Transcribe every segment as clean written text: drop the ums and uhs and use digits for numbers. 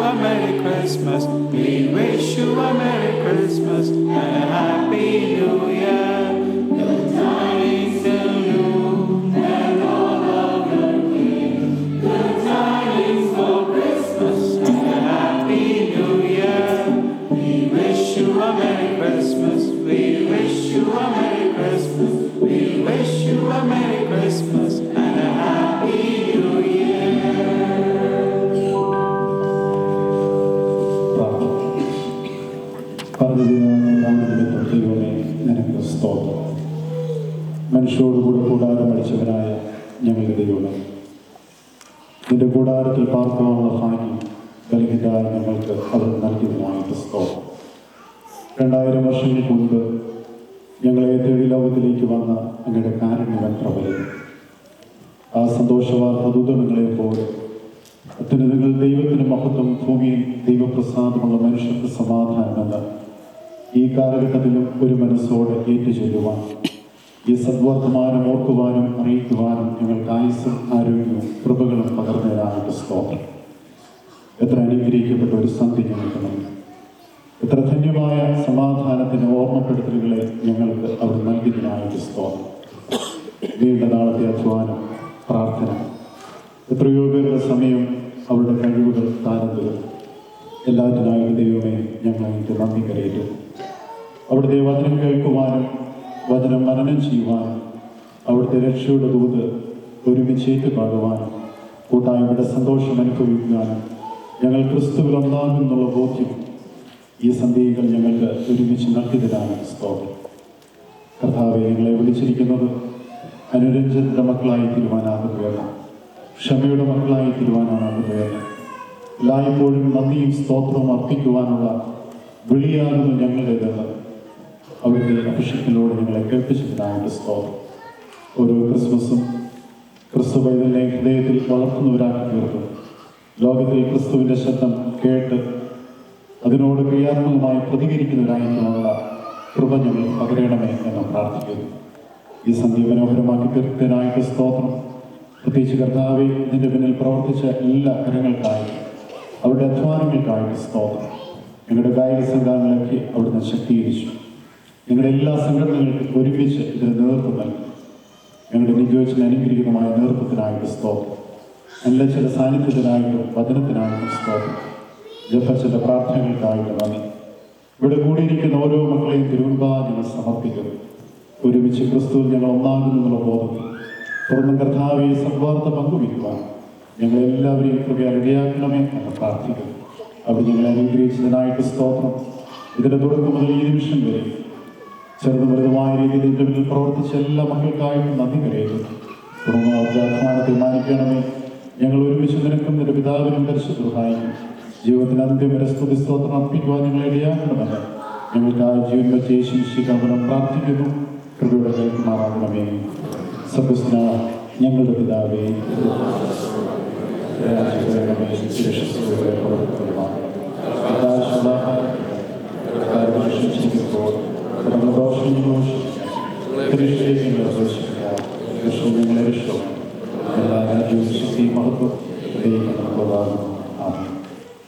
a Merry Christmas. We wish you a Merry Christmas and a Happy New Year. Good tidings to you and all of your kin. Good tidings for Christmas and a Happy New Year. We wish you a Merry Christmas. We wish you a Merry Christmas. We wish you a Merry Christmas and a Happy New Year. ദൈവമേ നിനക്ക് സ്തോത്രം. മനുഷ്യരോടുകൂടെ കൂടാരം അടിച്ചവനായ ഞങ്ങളുടെ ദൈവമേ, നിന്റെ കൂടാരത്തിൽ പാർക്കുവാനുള്ള ഭാഗ്യം ബലഹീനരായ ഞങ്ങൾക്ക് അവർ നൽകിയതുമായിട്ട് സ്തോത്രം. 2000 വർഷങ്ങൾക്ക് മുൻപ് ഞങ്ങളെ തേടി ലോകത്തിലേക്ക് വന്ന അങ്ങയുടെ കാരുണ്യം എത്ര വലുത്. ആ സന്തോഷവാർത്ത ദൂതങ്ങളെ പോലെ അത്യുന്നതങ്ങൾ ദൈവത്തിന് മഹത്വം, ഭൂമിയിൽ ദൈവപ്രസാദമുള്ള മനുഷ്യർക്ക് സമാധാനമെന്ന് ഈ കാലഘട്ടത്തിലും ഒരു മനസ്സോടെ ഏറ്റുചൊല്ലുവാൻ, ഈ സദ്വർത്തമാനം ഓർക്കുവാനും അറിയിക്കുവാനും ഞങ്ങൾക്ക് ആയുസ്സും ആരോഗ്യവും കൃപകളും പകർന്നതിനായിട്ട് സ്തോത്രം. എത്ര അനുഗ്രഹിക്കപ്പെട്ട ഒരു സന്ധ്യ ഞങ്ങൾക്ക് നൽകി. എത്ര ധന്യമായ സമാധാനത്തിന് ഓർമ്മപ്പെടുത്തലുകളെ ഞങ്ങൾക്ക് അവർ നൽകിയതിനായിട്ട് സ്തോത്രം. നീണ്ട നാളത്തെ അധ്വാനം, പ്രാർത്ഥന, എത്രയോ പേരുടെ സമയം, അവരുടെ കഴിവുകൾ, താരതകൾ എല്ലാറ്റിനായും ദൈവമേ ഞങ്ങൾ എനിക്ക് നന്ദി കരയിട്ടു. അവിടുത്തെ വചനം കേൾക്കുവാനും വചനം മനനം ചെയ്യുവാനും അവിടുത്തെ രക്ഷയുടെ ദൂത് ഒരുമിച്ച് ഏറ്റുപാടുവാനും കൂട്ടായ്മയുടെ സന്തോഷം അനുഭവിക്കുവാനും ഞങ്ങൾ ക്രിസ്തുവിൽ ഒന്നാകുന്നുള്ള ബോധ്യം ഈ സന്ധ്യകൾ ഞങ്ങൾക്ക് ഒരുമിച്ച് നൽകിയതിനാണ് സ്തോത്രം. കർത്താവെ, ഞങ്ങളെ വിളിച്ചിരിക്കുന്നത് അനുരഞ്ജനയുടെ മക്കളായി തീരുവാനാകുകയല്ല, ക്ഷമയുടെ മക്കളായി തീരുവാനാകുകയല്ല. എല്ലായ്പ്പോഴും നന്ദിയും സ്തോത്രവും അർപ്പിക്കുവാനുള്ള വിളിയാകുന്നു ഞങ്ങളുടേതെന്ന് അവരുടെ അഭിഷേകത്തിലൂടെ ഞങ്ങളെ കേൾപ്പിച്ചതിനായിട്ട് സ്തോത്രം. ഓരോ ക്രിസ്മസും ക്രിസ്തു പൈതലിനെ ഹൃദയത്തിൽ വളർത്തുന്നവരാക്കി തീർത്ത് ലോകത്തിൽ ക്രിസ്തുവിൻ്റെ ശബ്ദം കേട്ട് അതിനോട് ക്രിയാത്മകമായി പ്രതികരിക്കുന്നവരായിട്ടുള്ള കൃപ ഞങ്ങൾ പകരണമേ എന്ന് പ്രാർത്ഥിക്കുന്നു. ഈ സന്ധ്യ മനോഹരമാക്കി തീർത്തതിനായിട്ട് സ്തോത്രം. പ്രത്യേകിച്ച് കർത്താവെ, ഇതിൻ്റെ പിന്നിൽ പ്രവർത്തിച്ച എല്ലാ കരങ്ങൾക്കായി, അവരുടെ അധ്വാനങ്ങൾക്കായിട്ട് സ്തോത്രം. ഞങ്ങളുടെ ഗായക സംഘങ്ങളൊക്കെ അവിടുന്ന് ശക്തീകരിച്ചു. ഞങ്ങളുടെ എല്ലാ സംഘടനകൾക്കും ഒരുമിച്ച് ഇതിന് നേതൃത്വം നൽകി. ഞങ്ങളുടെ നിജോച്ചിന് അനുഗ്രഹീതമായ നേതൃത്വത്തിനായിട്ട് സ്തോത്രം. നല്ല ചില സാന്നിധ്യത്തിനായിട്ടും വചനത്തിനായിട്ടും സ്തോത്രം. ജപച്ചില പ്രാർത്ഥനകൾക്കായിട്ട് നന്ദി. ഇവിടെ കൂടിയിരിക്കുന്ന ഓരോ മക്കളെയും തിരുമുൻപാകെ ഞങ്ങൾ സമർപ്പിക്കുന്നു. ഒരുമിച്ച് ക്രിസ്തുവിൽ ഞങ്ങൾ ഒന്നാകുന്നുള്ള ബോധത്തിൽ തുറന്നും കർത്താവെ സദ്വാർത്ത പങ്കുവയ്ക്കുവാൻ ഞങ്ങളെല്ലാവരെയും കൃപയാൽ ഇടയാക്കണമേ എന്ന് പ്രാർത്ഥിക്കുന്നു. അവർ ഞങ്ങളെ അനുഗ്രഹിച്ചതിനായിട്ട് സ്തോത്രം. ഇതിൻ്റെ തുടക്കം മുതൽ ഈ നിമിഷം വരെ ചെറുതും വലുതുമായ രീതിയിൽ ഇതിൻ്റെ മുന്നിൽ പ്രവർത്തിച്ച എല്ലാ മക്കൾക്കായിട്ടും നന്ദി കരയുന്നു. തുടർന്ന് അവരുടെ അധ്വാനത്തിൽ മാനിക്കണമേ. ഞങ്ങൾ ഒരുമിച്ച് നിനക്കും നിന്റെ പിതാവിനും പരിശുദ്ധമായിരിക്കും ജീവിതത്തിൽ അന്ത്യം വരെ സ്തുതി സ്തോത്രം അർപ്പിക്കുവാൻ ഞങ്ങളെ ഇടയാക്കണമെന്ന് ഞങ്ങൾക്ക് ജീവൻ വെച്ച് യേശുവിനെ പ്രാർത്ഥിക്കുന്നു. കൃപയുടെ കൈമാറാകണമേ. സബ്സ്ന ഞങ്ങളുടെ പിതാവേ,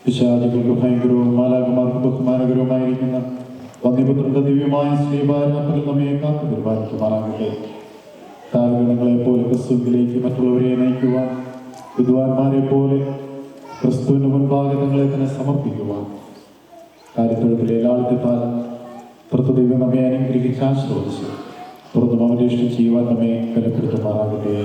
പിശാചുകൾക്ക് ഭയങ്കരവും മാലാഖമാർക്ക് ബഹുമാനകരവുമായിരിക്കുന്ന വന്യപുത്രന്റെ ദിവ്യമായ ശ്രീഭാരാപകൽ നമ്മെ കാത്തു പരിപാലിക്കുമാറാകട്ടെ. താരഗണങ്ങളെ പോലെ ക്രിസ്തുവിലേക്ക് മറ്റുള്ളവരെ നയിക്കുവാൻ, വിദ്വാൻമാരെ പോലെ ക്രിസ്തുവിന് മുൻപാകെ തങ്ങളെ തന്നെ സമർപ്പിക്കുവാൻ, കാര്യത്തൊഴുത്തിലെ ലാളിത്യത്താൽ തൃത്വദൈവം നമ്മെ അനുഗ്രഹിച്ച് ആശ്രവദിച്ച് തുറന്നും അവന്റെ ഇഷ്ടം ചെയ്യുവാൻ നമ്മെ ബലപ്പെടുത്തുമാറാകട്ടെ.